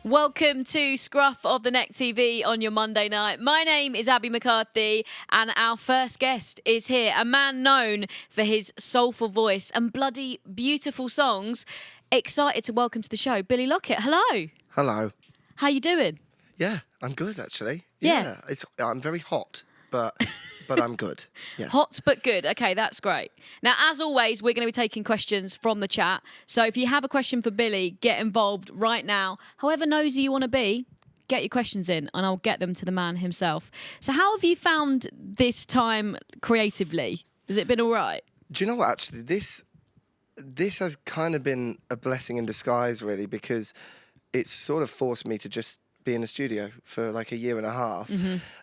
Welcome to Scruff of the Neck TV on your Monday night. My name is Abbie McCarthy, and our first guest is here, a man known for his soulful voice and bloody beautiful songs. Excited to welcome to the show, Billy Lockett. Hello. Hello. How you doing? Yeah, I'm good actually. Yeah. I'm very hot, but I'm good. Yeah. Hot but good. Okay, that's great. Now, as always, we're going to be taking questions from the chat. So if you have a question for Billy, get involved right now. However nosy you want to be, get your questions in and I'll get them to the man himself. So how have you found this time creatively? Has it been all right? Do you know what? Actually, this has kind of been a blessing in disguise, really, because it's sort of forced me to just be in the studio for like a year and a half,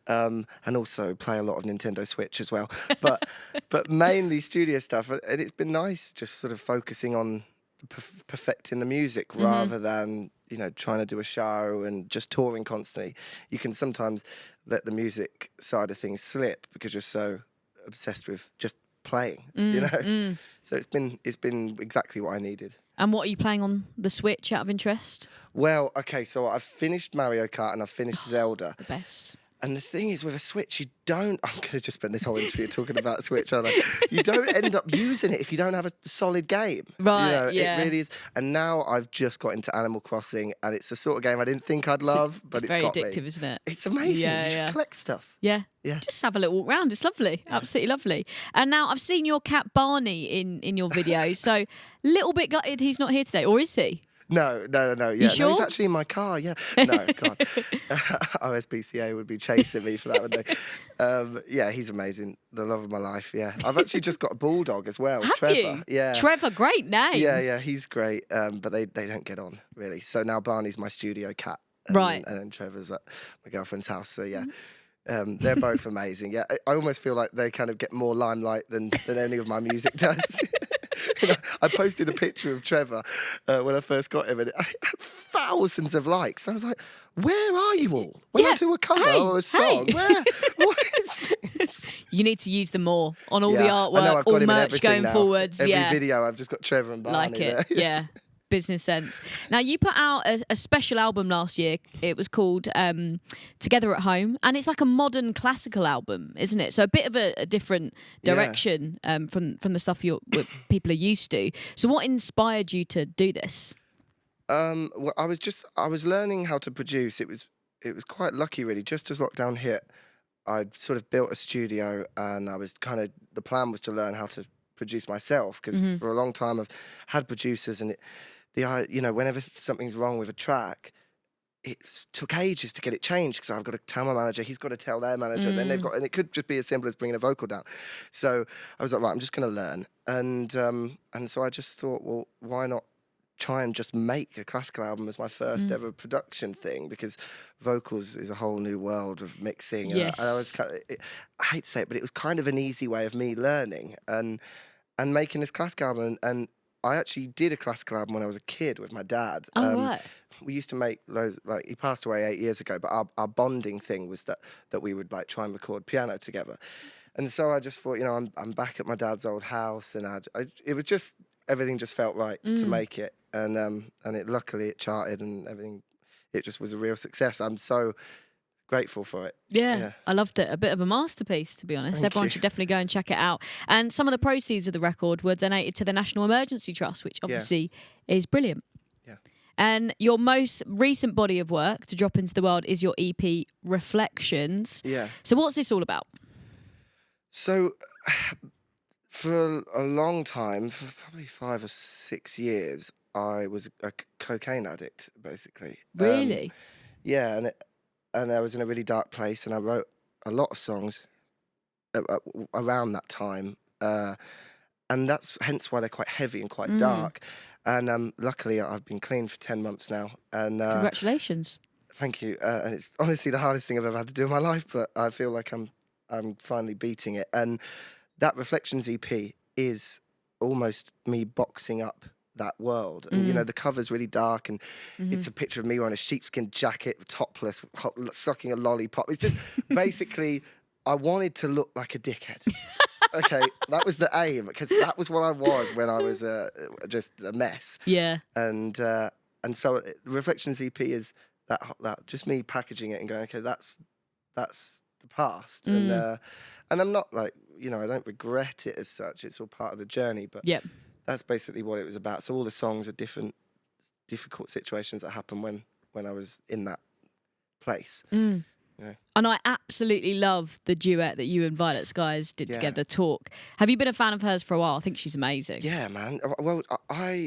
and also play a lot of Nintendo Switch as well. But mainly studio stuff, and it's been nice just sort of focusing on perfecting the music rather than trying to do a show and just touring constantly. You can sometimes let the music side of things slip because you're so obsessed with just playing, So it's been exactly what I needed. And what are you playing on the Switch out of interest? Well, okay, so I've finished Mario Kart and I've finished Zelda. The best. And the thing is, with a Switch, I'm going to just spend this whole interview talking about Switch, aren't I? You don't end up using it if you don't have a solid game. Right, yeah. It really is. And now I've just got into Animal Crossing, and it's the sort of game I didn't think I'd love, but it's got me. Very addictive, isn't it? It's amazing. You just collect stuff. Yeah. Yeah. Just have a little walk round. It's lovely. Yeah. Absolutely lovely. And now I've seen your cat Barney in your videos, so little bit gutted he's not here today, or is he? No. Yeah, you sure? No, he's actually in my car. Yeah. No, God. OSPCA would be chasing me for that, wouldn't they? Yeah, he's amazing. The love of my life. Yeah, I've actually just got a bulldog as well. Have Trevor. You? Yeah. Trevor, great name. Yeah, he's great. But they don't get on really. So now Barney's my studio cat. Right. And then Trevor's at my girlfriend's house. So yeah. They're both amazing. Yeah, I almost feel like they kind of get more limelight than any of my music does. I posted a picture of Trevor when I first got him, and it had thousands of likes. I was like, "Where are you all? When I do a cover or a song, where? What is this?" You need to use them more on all the I know, artwork, I've got all him in merch everything going now. forwards. Every yeah, video, I've just got Trevor and Barney like it. there. Yeah. Business sense. Now, you put out a special album last year. It was called Together at Home, and it's like a modern classical album, isn't it? So a bit of a different direction from the stuff people are used to. So what inspired you to do this? Well, I was learning how to produce. It was quite lucky, really. Just as lockdown hit, I'd sort of built a studio, and the plan was to learn how to produce myself, because for a long time I've had producers, and whenever something's wrong with a track, it took ages to get it changed, because I've got to tell my manager, he's got to tell their manager, and then and it could just be as simple as bringing a vocal down. So I was like, right, I'm just going to learn, and so I just thought, well, why not try and just make a classical album as my first ever production thing, because vocals is a whole new world of mixing. Yes. And I was I hate to say it, but it was kind of an easy way of me learning and making this classical album. And I actually did a classical album when I was a kid with my dad. Oh, right. We used to make loads, like, he passed away 8 years ago, but our bonding thing was that we would like try and record piano together. And so I just thought, I'm back at my dad's old house, and it was just, everything just felt right to make it. And luckily it charted and everything. It just was a real success. I'm so grateful for it. Yeah, I loved it. A bit of a masterpiece, to be honest. Thank Everyone you. should definitely go and check it out. And some of the proceeds of the record were donated to the National Emergency Trust, which obviously is brilliant. Yeah. And your most recent body of work to drop into the world is your EP, Reflections. Yeah. So what's this all about? So for a long time, for probably 5 or 6 years, I was a cocaine addict, basically. Really? Yeah, and I was in a really dark place, and I wrote a lot of songs around that time, and that's hence why they're quite heavy and quite dark. And luckily, I've been clean for 10 months now. And Congratulations. Thank you. And it's honestly the hardest thing I've ever had to do in my life, but I feel like I'm finally beating it. And that Reflections EP is almost me boxing up that world. And the cover's really dark, and it's a picture of me wearing a sheepskin jacket, topless, sucking a lollipop. It's just basically, I wanted to look like a dickhead. Okay, that was the aim, because that was what I was when I was just a mess. Yeah. And and so the Reflections EP is that just me packaging it and going, okay, that's the past, and I'm not like, I don't regret it as such. It's all part of the journey, but Yep. that's basically what it was about. So all the songs are difficult situations that happened when I was in that place. Yeah. And I absolutely love the duet that you and Violet Skies did together, Talk. Have you been a fan of hers for a while? I think she's amazing. Yeah, man. Well,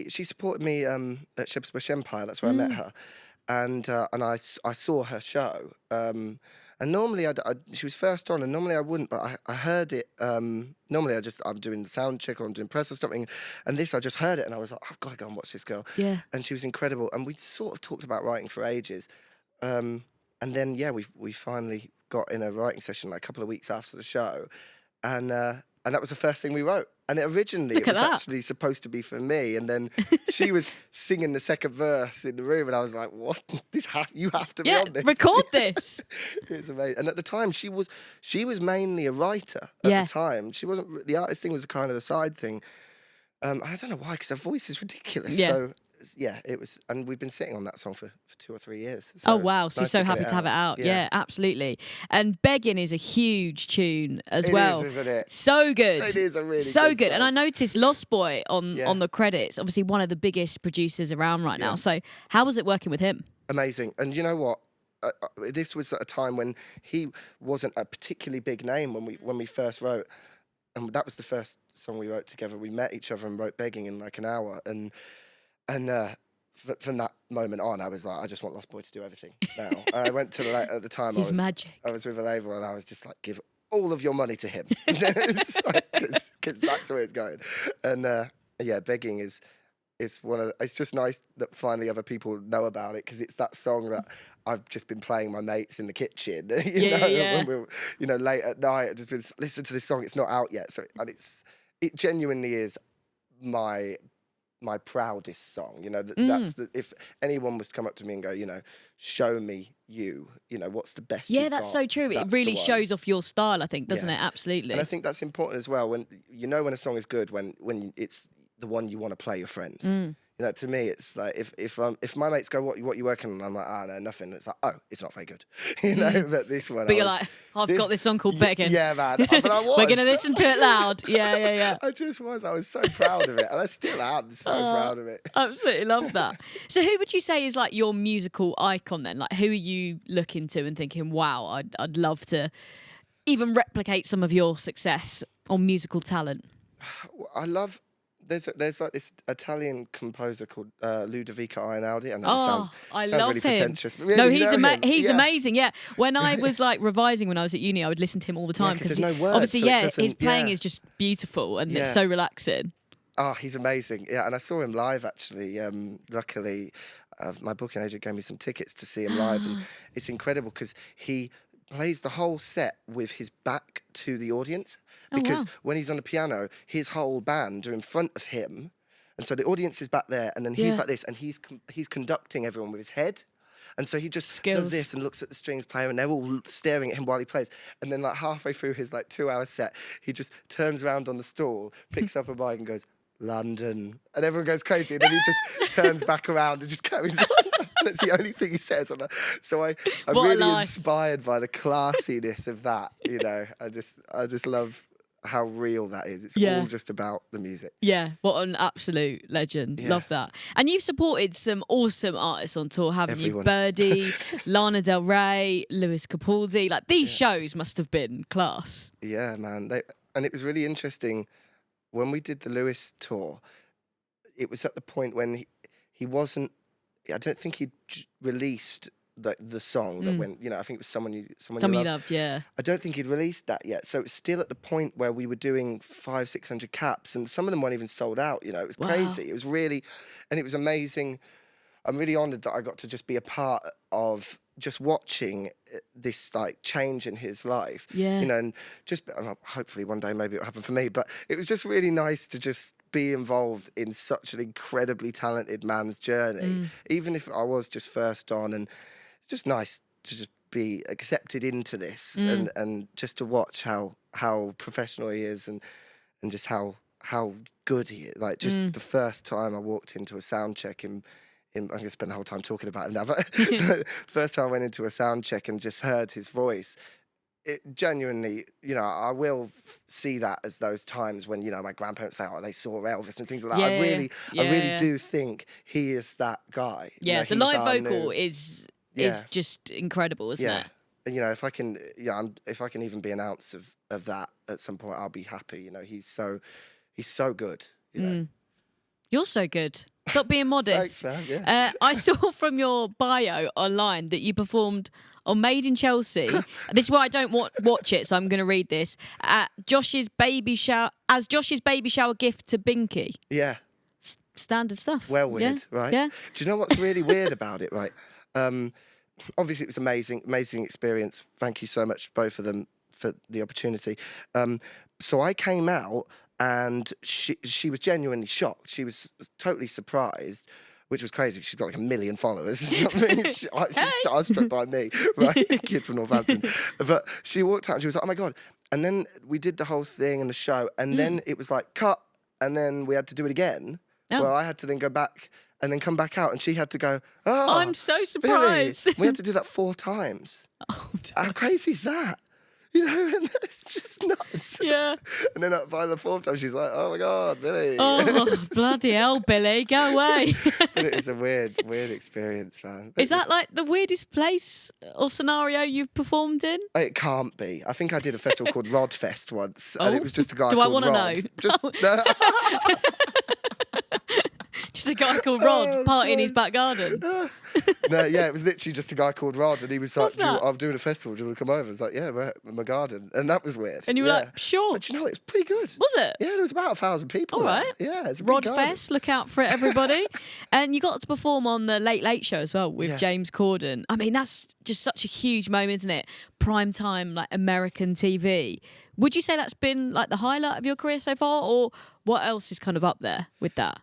she supported me at Shepherd's Bush Empire. That's where I met her, and I saw her show. And normally she was first on, and normally I wouldn't, but I heard it. Normally I'm doing the sound check or I'm doing press or something, and I just heard it and I was like, I've got to go and watch this girl. Yeah. And she was incredible, and we'd sort of talked about writing for ages. And then, we finally got in a writing session like a couple of weeks after the show. And that was the first thing we wrote. And originally it was actually supposed to be for me. And then she was singing the second verse in the room. And I was like, what? You have to be on this. Record this. It was amazing. And at the time, she was mainly a writer at the time. She wasn't, the artist thing was kind of the side thing. I don't know why, because her voice is ridiculous. Yeah. So, yeah, it was, and we've been sitting on that song for 2 or 3 years. So oh wow! So nice so to happy get to have it out. Yeah, absolutely. And Begging is a huge tune as well. It is, isn't it? So good. It is a really so good. song. And I noticed Lost Boy on the credits. Obviously, one of the biggest producers around right now. So how was it working with him? Amazing. And you know what? This was at a time when he wasn't a particularly big name when we first wrote, and that was the first song we wrote together. We met each other and wrote Begging in like an hour, and from that moment on, I was like, I just want Lost Boy to do everything now. I went to at the time. He's magic. I was with a label, and I was just like, give all of your money to him, because that's where it's going. And Begging is it's just nice that finally other people know about it, because it's that song that I've just been playing my mates in the kitchen, when we're, late at night. I've just been listen to this song. It's not out yet, and it genuinely is my proudest song. That's if anyone was to come up to me and go, show me what's the best you've that's got, so true. It really shows off your style, I think, doesn't it? Absolutely. And I think that's important as well, when when a song is good, when it's the one you want to play your friends. To me, it's like if my mates go, what you working on? I'm like, no, nothing. It's like, oh, it's not very good. But this one. But you're like, I've got this song called Begging. Yeah, man. But I was. We're gonna listen to it loud. Yeah. I just was. I was so proud of it, and I still am so proud of it. Absolutely love that. So, who would you say is like your musical icon then? Like, who are you looking to and thinking, wow, I'd love to even replicate some of your success or musical talent? I love. There's like this Italian composer called Ludovico Einaudi. I know I sounds love really him. pretentious. But really, No, he's amazing. Yeah, when I was like revising when I was at uni, I would listen to him all the time because there's no words. Obviously, his playing is just beautiful and it's so relaxing. Oh, he's amazing. Yeah, and I saw him live actually. Luckily, my booking agent gave me some tickets to see him live, and it's incredible because he plays the whole set with his back to the audience. Because when he's on the piano, his whole band are in front of him, and so the audience is back there, and then he's like this, and he's conducting everyone with his head, and so he just does this and looks at the strings player, and they're all staring at him while he plays, and then like halfway through his like 2-hour set, he just turns around on the stool, picks up a mic, and goes, London, and everyone goes crazy, and then he just turns back around and just carries on. That's the only thing he says. So I'm really inspired by the classiness of that. I just love how real that is. It's all just about the music. Yeah, what an absolute legend. Yeah. Love that. And you've supported some awesome artists on tour, haven't you? Birdie, Lana Del Rey, Lewis Capaldi. Like, these shows must have been class. Yeah, man. And it was really interesting when we did the Lewis tour. It was at the point when he wasn't. I don't think he'd released the song that went. I think it was someone you loved. Yeah. I don't think he'd released that yet. So it was still at the point where we were doing 500-600 caps, and some of them weren't even sold out. It was crazy. It was really, and it was amazing. I'm really honoured that I got to just be a part of just watching this like change in his life. Yeah. And just hopefully one day maybe it'll happen for me. But it was just really nice to just be involved in such an incredibly talented man's journey, even if I was just first on. And it's just nice to just be accepted into this and just to watch how professional he is and just how good he is. Like just the first time I walked into a sound check in I'm going to spend the whole time talking about him now, but first time I went into a sound check and just heard his voice, it genuinely, I will see that as those times when, my grandparents say, oh, they saw Elvis and things like that. I really do think he is that guy. Yeah, the live vocal is just incredible, isn't it? And, if I can, if I can even be an ounce of that at some point, I'll be happy. He's so good. You're so good. Stop being modest. Thanks, man, yeah. I saw from your bio online that you performed on Made in Chelsea. This is why I don't watch it, so I'm going to read this. As Josh's baby shower gift to Binky. Yeah. Standard stuff. Well, weird, right? Yeah. Do you know what's really weird about it, right? Obviously, it was amazing experience. Thank you so much, both of them, for the opportunity. So I came out, and she was genuinely shocked. She was totally surprised, which was crazy. She's got like 1 million followers. She's starstruck by me, right? Kid from Northampton. But she walked out and she was like, oh my God. And then we did the whole thing and the show. And then it was like, cut. And then we had to do it again. Oh. Well, I had to then go back and then come back out. And she had to go, oh, I'm so surprised. Billy. We had to do that 4 times. Oh, how crazy is that? And it's just nuts. Yeah. And then by the 4th time, she's like, oh my God, Billy. Oh, bloody hell, Billy, go away. But it was a weird experience, man. Is that like the weirdest place or scenario you've performed in? It can't be. I think I did a festival called Rodfest once, and it was just a guy Do called I want to know? Just a guy called Rod partying in his back garden. No, yeah, it was literally just a guy called Rod, and he was like, I'm doing a festival, do you want to come over? I was like, yeah, we're at my garden. And that was weird. And you were like, sure. But it was pretty good. Was it? Yeah, there was about 1,000 people. All there. right. Yeah, it's a big Rod garden. Fest, look out for it, everybody. And you got to perform on the Late Late Show as well with James Corden. I mean, that's just such a huge moment, isn't it? Prime time, like American TV. Would you say that's been like the highlight of your career so far, or what else is kind of up there with that?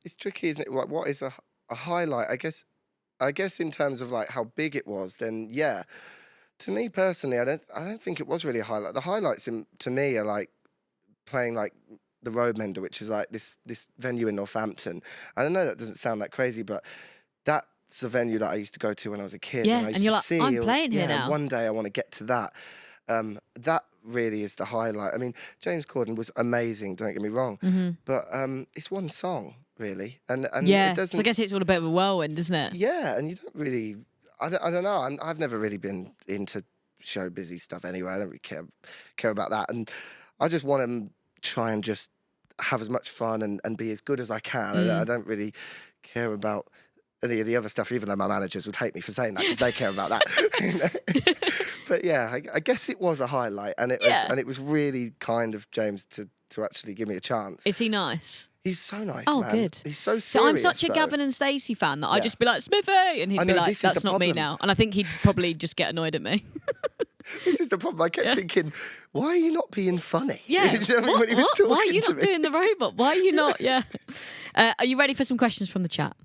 It's tricky, isn't it? Like, what is a highlight? I guess in terms of like how big it was, then yeah. To me personally, I don't think it was really a highlight. The highlights to me are like playing like the Roadmender, which is like this venue in Northampton. I don't know, that doesn't sound that crazy, but that's a venue that I used to go to when I was a kid. Yeah, and I used and you're to like, see, I'm playing here now. One day I want to get to that. That really is the highlight. I mean, James Corden was amazing, don't get me wrong, but it's one song. Really, and yeah, it doesn't. So I guess it's all a bit of a whirlwind, isn't it? Yeah, and you don't really. I don't know. I've never really been into show busy stuff anyway. I don't really care about that, and I just want to try and just have as much fun and be as good as I can. I don't really care about any of the other stuff, even though my managers would hate me for saying that because they care about that. But yeah, I guess it was a highlight, and it was really kind of James to actually give me a chance. Is he nice? He's so nice, oh, man. Good. He's so serious. So I'm such a Gavin and Stacey fan that I'd just be like, Smithy! And he'd be like, that's not me now. And I think he'd probably just get annoyed at me. This is the problem. I kept thinking, why are you not being funny? Yeah. You know what I mean? When he was talking Why are you to not me? doing the robot? Why are you not? Yeah. Are you ready for some questions from the chat?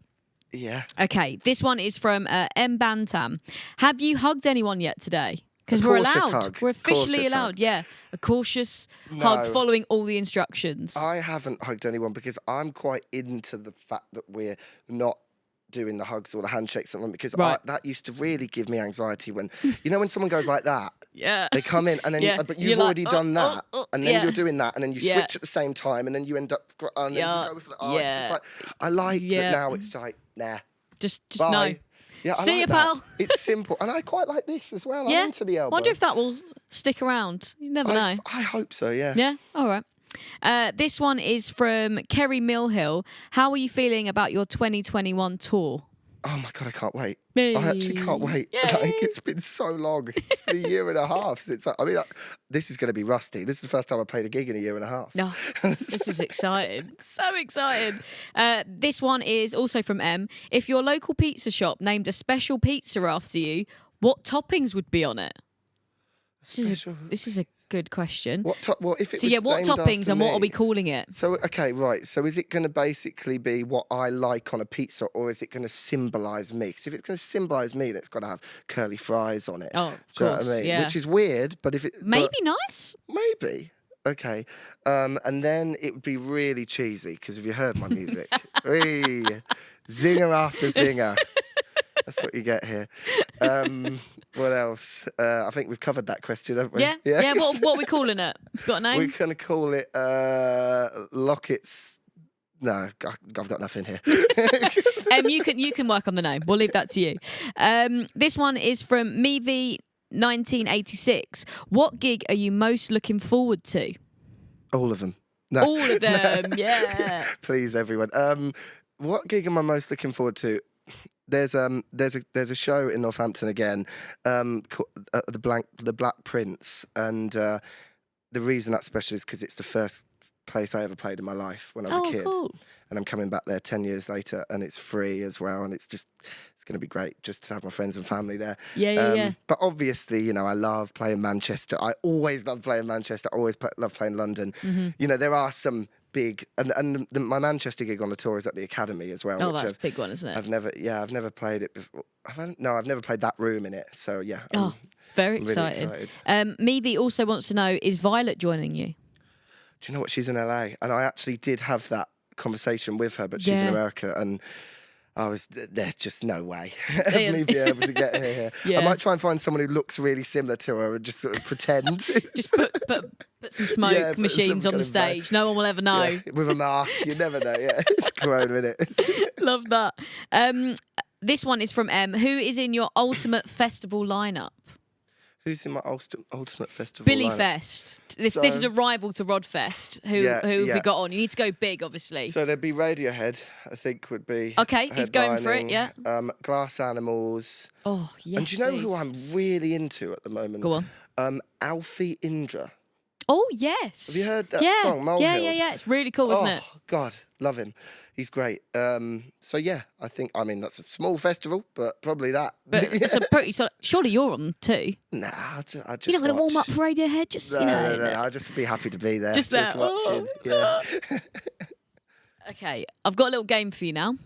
Yeah. Okay. This one is from M. Bantam. Have you hugged anyone yet today? Because we're allowed. Hug. We're officially Cautious allowed. hug. Yeah. A cautious hug following all the instructions. I haven't hugged anyone because I'm quite into the fact that we're not doing the hugs or the handshakes because that used to really give me anxiety when someone goes like that. Yeah. They come in and then but you've already done that and then you're doing that and then you switch at the same time and then you end up and then you go for the it's just like I like that now it's like nah. Just bye. No. Yeah, I See like you, that. pal. It's simple. And I quite like this as well. I'm into the elbow. Wonder if that will stick around. You never know. I hope so, yeah. Yeah? All right. This one is from Kerry Millhill. How are you feeling about your 2021 tour? Oh my God, I can't wait. Yay. I actually can't wait. Like, it's been so long. It's been a year and a half since this is going to be rusty. This is the first time I played a gig in a year and a half. No, this is exciting. So excited. This one is also from M. If your local pizza shop named a special pizza after you, what toppings would be on it? This is a good question. What if it so was yeah, what named toppings after and what me? are we calling it? So okay, right. So is it going to basically be what I like on a pizza, or is it going to symbolise me? Because if it's going to symbolise me, then it's got to have curly fries on it. Oh, of Do you know course, what I mean? yeah. Which is weird, but if it Nice. Maybe. Okay. And then it would be really cheesy because if you heard my music, Zinger after zinger. That's what you get here. What else? I think we've covered that question, haven't we? Yeah. What are we calling it? We've got a name? We're going to call it Lockett's... No, I've got nothing here. You can work on the name. We'll leave that to you. This one is from Mevi1986. What gig are you most looking forward to? All of them. No. All of them, yeah. Please, everyone. What gig am I most looking forward to? There's a show in Northampton again, called, the Black Prince, and the reason that's special is because it's the first place I ever played in my life when I was a kid. Cool. And I'm coming back there 10 years later, and it's free as well, and it's going to be great just to have my friends and family there. Yeah. But obviously, I love playing Manchester. I always love playing Manchester. I always love playing London. Mm-hmm. There are some big, and my Manchester gig on the tour is at the Academy as well. Oh, that's a big one, isn't it? I've never played it before. I've never played that room in it. So yeah. Very I'm really excited. Mevi also wants to know, is Violet joining you? Do you know what? She's in LA, and I actually did have that conversation with her, but she's in America, and there's just no way of me being able to get her here. Yeah. I might try and find someone who looks really similar to her and just sort of pretend. Just put some smoke machines on the stage. No one will ever know. Yeah, with a mask, you never know. Yeah, it's grown, isn't it? Love that. This one is from M. Who is in your ultimate festival lineup? Who's in my ultimate festival Billy lineup? Fest. This is a rival to Rodfest. Who have we got on? You need to go big, obviously. So there'd be Radiohead, I think would be. Okay, he's going for it, yeah. Glass Animals. Oh, yes. And do you know who I'm really into at the moment? Go on. Alfie Indra. Oh, yes. Have you heard that song, Molehills? Yeah. It's really cool, isn't it? Oh, God, love him. He's great. So yeah, that's a small festival, but probably that. But it's a pretty. Surely you're on too. Nah, I just. You're not going to warm up for Radiohead, just No, I'll just be happy to be there. Just there. watching. Yeah. Okay, I've got a little game for you now.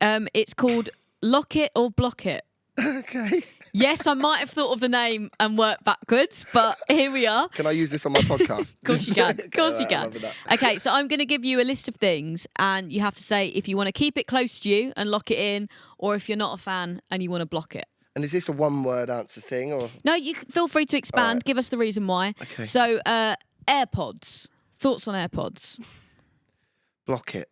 It's called Lockett or Blockett. Okay. Yes, I might have thought of the name and worked backwards, but here we are. Can I use this on my podcast? Of course you can. Of course you can. Love that. Okay, so I'm going to give you a list of things, and you have to say if you want to keep it close to you and lock it in, or if you're not a fan and you want to block it. And is this a one-word answer thing, or? No, you can, feel free to expand. Right. Give us the reason why. Okay. So, AirPods. Thoughts on AirPods? Block it,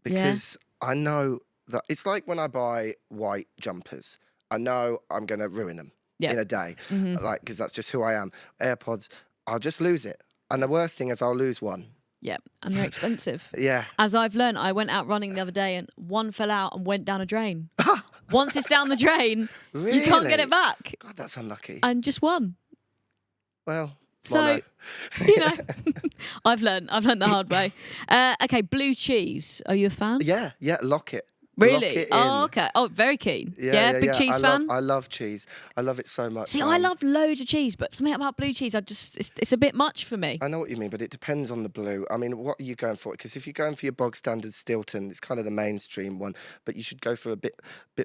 because I know that it's like when I buy white jumpers. I know I'm going to ruin them in a day, because that's just who I am. AirPods, I'll just lose it. And the worst thing is I'll lose one. Yeah, and they're expensive. Yeah. As I've learned, I went out running the other day and one fell out and went down a drain. Once it's down the drain, you can't get it back. God, that's unlucky. And just one. Well, so, I've learned the hard way. Okay, blue cheese. Are you a fan? Yeah, lock it. Really? Lock it in. Oh, okay. Oh, very keen. Yeah, big cheese fan? I love cheese. I love it so much. See, I love loads of cheese, but something about blue cheese, it's a bit much for me. I know what you mean, but it depends on the blue. I mean, what are you going for? Because if you're going for your bog standard Stilton, it's kind of the mainstream one, but you should go for a bit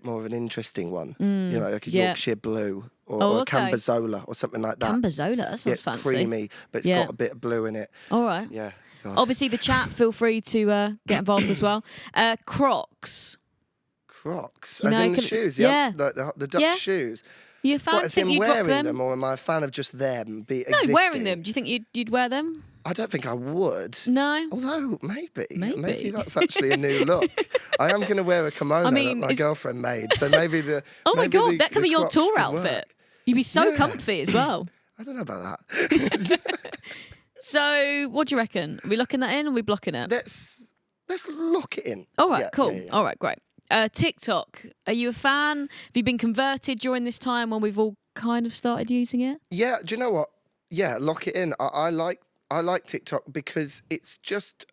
more of an interesting one. Like a Yorkshire blue or a Cambozola or something like that. Cambozola, that sounds fancy. It's creamy, but it's got a bit of blue in it. All right. Yeah. God. Obviously, the chat, feel free to get involved as well. Crocs. Crocs, as in the shoes, the Dutch shoes. You a fan? What, as in you'd rock wearing them, or am I a fan of just them existing? Wearing them. Do you think you'd wear them? I don't think I would. No. Although maybe that's actually a new look. I am going to wear a kimono that my girlfriend made, so maybe the. Oh my God, that could be your Crocs tour could outfit. work. You'd be so comfy as well. I don't know about that. So, what do you reckon? Are we locking that in, or are we blocking it? Let's lock it in. All right, cool. Yeah. All right, great. TikTok, are you a fan? Have you been converted during this time when we've all kind of started using it? Yeah, do you know what? Yeah, lock it in. I like TikTok because it's just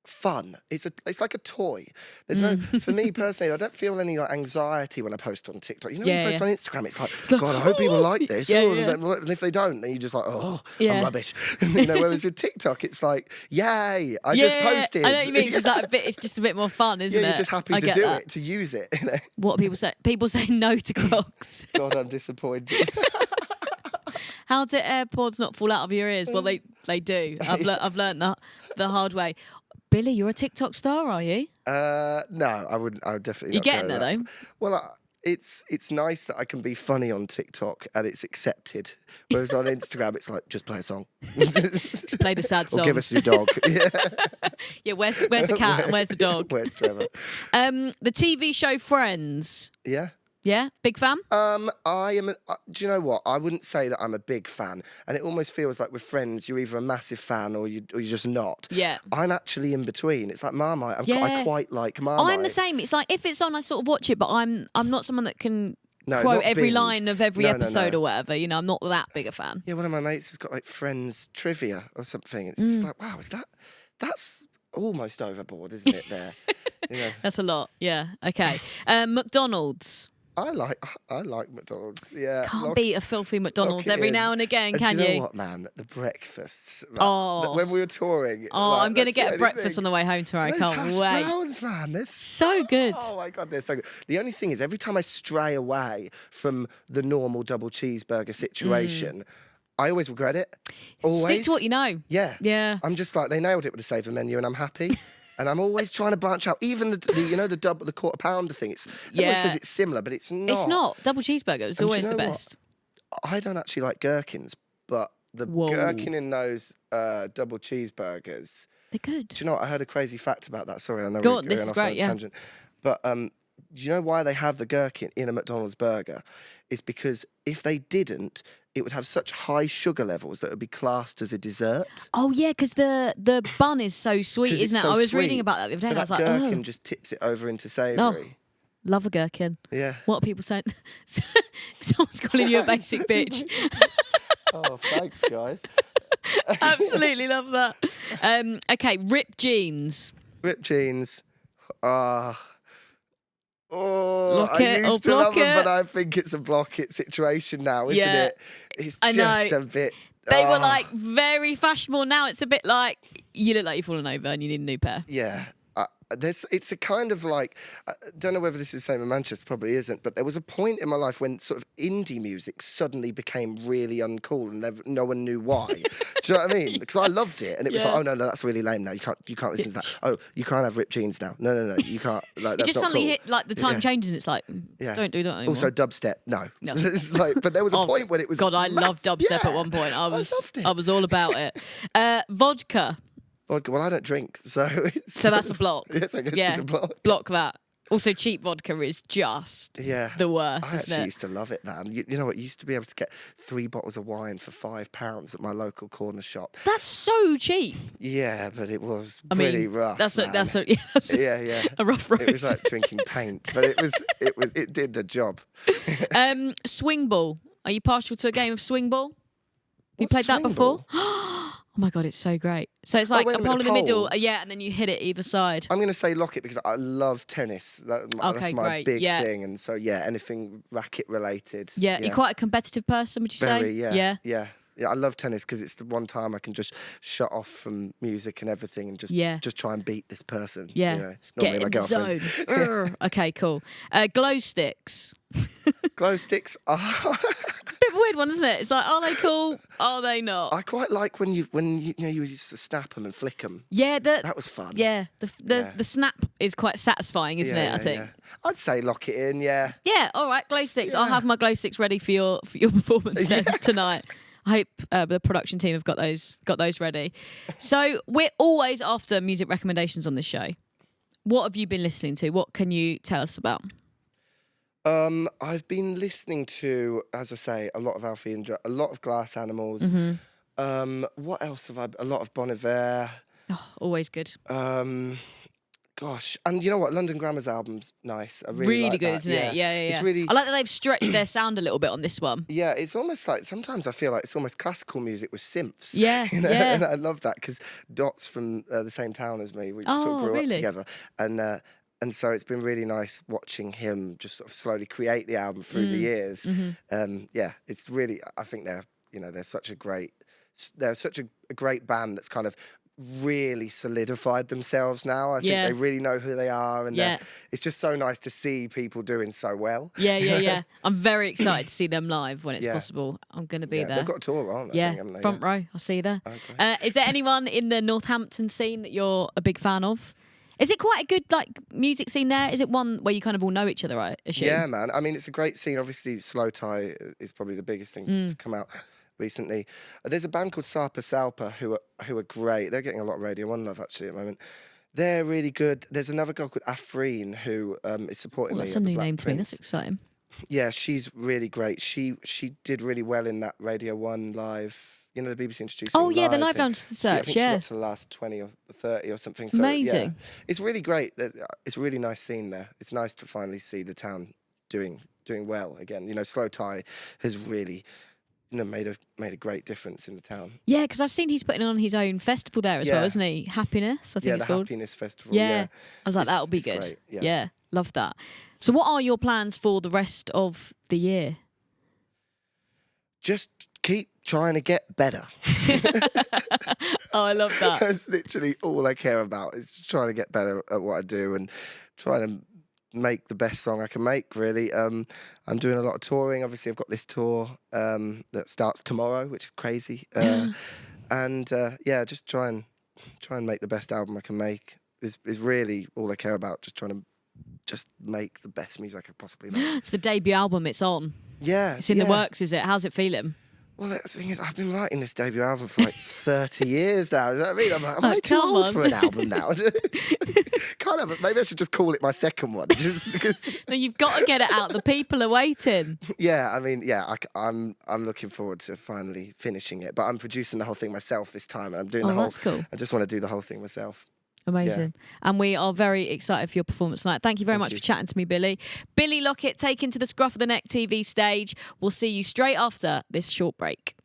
fun. It's like a toy. There's no, for me personally, I don't feel any anxiety when I post on TikTok. You know, when you post on Instagram, it's like, God, I hope people like this. And if they don't, then you're just like, I'm rubbish. Whereas with TikTok, it's like, yay, I just posted. I know what you mean. It's just a bit more fun, isn't it? Yeah, you're just happy to do it, to use it. What people say? People say no to Crocs. God, I'm disappointed. How do AirPods not fall out of your ears? Well, they do. I've learned that the hard way. Billy, you're a TikTok star, are you? No, I wouldn't. I would definitely. You're not go getting there, that. though. Well, it's nice that I can be funny on TikTok and it's accepted. Whereas on Instagram, it's like just play a song. Just play the sad Or songs. give us your dog. Yeah. Yeah, where's the cat and where's the dog? Where's Trevor? The TV show Friends. Yeah. Yeah, big fan? I am. Do you know what? I wouldn't say that I'm a big fan, and it almost feels like with Friends, you're either a massive fan or you're just not. Yeah. I'm actually in between. It's like Marmite. I Yeah. quite like Marmite. I'm the same. It's like if it's on, I sort of watch it, but I'm not someone that can No, quote not every binge. line of every No, no, episode no. or whatever. You know, I'm not that big a fan. Yeah, one of my mates has got like Friends trivia or something. It's Mm. just like, wow, that's almost overboard, isn't it? There, you know. That's a lot. Yeah. Okay. McDonald's. I like McDonald's. Yeah, Can't beat a filthy McDonald's lock it every in. now and again, And can do you you? know what, man? The breakfasts. Oh. When we were touring. Oh, like, I'm going to that's the get a only breakfast thing. on the way home tomorrow. I Those can't hash wait. browns, man, they're So good. Oh my god, they're so good. The only thing is, every time I stray away from the normal double cheeseburger situation, I always regret it. Always. Stick to what you know. Yeah. Yeah. I'm just like, they nailed it with the saver menu, and I'm happy. And I'm always trying to branch out. Even the quarter pounder thing. Everyone Yeah. says it's similar, but it's not. It's not. Double cheeseburger is And do you always the know what? best. I don't actually like gherkins, but the Whoa. gherkin in those double cheeseburgers. They're good. Do you know what? I heard a crazy fact about that. Sorry, I know Go we're on, this going is off on great, a yeah. tangent. But do you know why they have the gherkin in a McDonald's burger? It's because if they didn't, it would have such high sugar levels that it would be classed as a dessert. Oh yeah, because the bun is so sweet, 'Cause isn't it's it? so I was reading sweet. about that the other day. So And I was that like, gherkin oh, just tips it over into savoury. love a gherkin. Yeah. What are people saying? Someone's calling you a basic bitch. Oh, thanks, guys. Absolutely love that. Okay, ripped jeans. Ripped jeans. Oh, Lock I it or used to love block them, it. but I think it's a block it situation now, isn't Yeah, it? It's I just know. a bit. They were oh, like very fashionable. Now it's a bit like you look like you've fallen over and you need a new pair. Yeah. It's a kind of like, I don't know whether this is the same in Manchester, probably isn't, but there was a point in my life when sort of indie music suddenly became really uncool and no one knew why. Do you know what I mean? Because I loved it, and it was Yeah. like, oh no, that's really lame now. You can't listen to that. Oh, you can't have ripped jeans now. No, you can't. Like, It that's just not suddenly cool. hit like the time Yeah. changes and it's like, Yeah. don't do that anymore. Also, dubstep, no. No. It's like, but there was a Oh, point when it was. God, I loved dubstep Yeah. at one point. I loved it. was all about it. Vodka. Vodka. Well, I don't drink, so it's. So that's a block. Yes, I guess Yeah. it's a block. Block that. Also, cheap vodka is just Yeah. the worst, I isn't actually it? used to love it, man. You know what? You used to be able to get 3 bottles of wine for £5 at my local corner shop. That's so cheap. Yeah, but it was I pretty mean, rough. that's man. a a rough road. It was like drinking paint, but it did the job. Swing ball. Are you partial to a game of swing ball? Have you What's played that swing before? ball? Oh my God, it's so great. So it's like wait a a minute, pole in the a middle, pole? yeah, and then you hit it either side. I'm going to say Lockett because I love tennis. That's Okay, my great, big yeah. thing, and so yeah, anything racket related. Yeah, you're quite a competitive person, would you Very, say? yeah. Yeah, I love tennis because it's the one time I can just shut off from music and everything and just try and beat this person. Yeah. You know, Get normally in my the girlfriend. zone. Urgh. Okay, cool. Glow sticks. Glow sticks. Bit of a weird one, isn't it? It's like, are they cool? Are they not? I quite like when you used to snap them and flick them. Yeah, That was fun. Yeah, the Yeah. snap is quite satisfying, isn't it? I think. Yeah. I'd say lock it in. Yeah. Yeah. All right, glow sticks. I'll Yeah. have my glow sticks ready for your performance then tonight. I hope the production team have got those ready. So we're always after music recommendations on this show. What have you been listening to? What can you tell us about? I've been listening to, as I say, a lot of Alfie and a lot of Glass Animals. What else have I? A lot of Bon Iver. Oh, always good. Gosh, and you know what? London Grammar's album's nice. I really like good, that. isn't it? Yeah. It's really. I like that they've stretched their sound a little bit on this one. Yeah, it's almost like sometimes I feel like it's almost classical music with synths. Yeah, you know? yeah. And I love that because Dot's from the same town as me. We sort of grew really? up together, and so it's been really nice watching him just sort of slowly create the album through the years. Yeah, it's really. I think they're such a great band that's kind of really solidified themselves now. I think Yeah. they really know who they are, and Yeah. it's just so nice to see people doing so well. Yeah. I'm very excited to see them live when it's Yeah. possible. I'm going to be Yeah, there. they've got a tour on, I Yeah, think, haven't they? front row. I'll see you there. Oh, great. Is there anyone in the Northampton scene that you're a big fan of? Is it quite a good music scene there? Is it one where you kind of all know each other, I assume? Yeah, man. I mean, it's a great scene. Obviously, Slow Tie is probably the biggest thing to come out recently. There's a band called Sarpa Salpa who are great. They're getting a lot of Radio 1 love, actually, at the moment. They're really good. There's another girl called Afreen who is supporting Well, me. that's a at the new Black name to me. Prince. That's exciting. Yeah, she's really great. She did really well in that Radio 1 live. You know, the BBC introducing. Oh, yeah, the live thing. down to the I search, think she yeah. got to the last 20 or 30 or something. So, Amazing. Yeah, it's really great. It's a really nice scene there. It's nice to finally see the town doing well again. You know, Slow Tie has really, made a great difference in the town. Yeah, because I've seen he's putting on his own festival there as well, Yeah. isn't he? Happiness, I think Yeah, it's the called. Happiness Festival. Yeah. Yeah, I was like, It's- that'll be it's good. great, yeah. Yeah, love that. So what are your plans for the rest of the year? Just keep trying to get better. Oh, I love that. That's literally all I care about, is just trying to get better at what I do and trying to make the best song I can make, really. I'm doing a lot of touring. Obviously, I've got this tour that starts tomorrow, which is crazy. And just try and make the best album I can make is really all I care about. Just trying to just make the best music I could possibly make. It's the debut album. It's on. Yeah. It's in the works, is it? How's it feeling? Well, the thing is, I've been writing this debut album for 30 years now. You know what I mean? I'm like, am I too come old on. for an album now? Kind of. Maybe I should just call it my second one. Just 'cause- No, you've got to get it out. The people are waiting. yeah, I mean, I'm looking forward to finally finishing it. But I'm producing the whole thing myself this time, and I'm doing the whole. That's cool. I just want to do the whole thing myself. Amazing. And we are very excited for your performance tonight. Thank you very much you. for chatting to me, Billy. Billy Lockett taken to the Scruff of the Neck TV stage. We'll see you straight after this short break.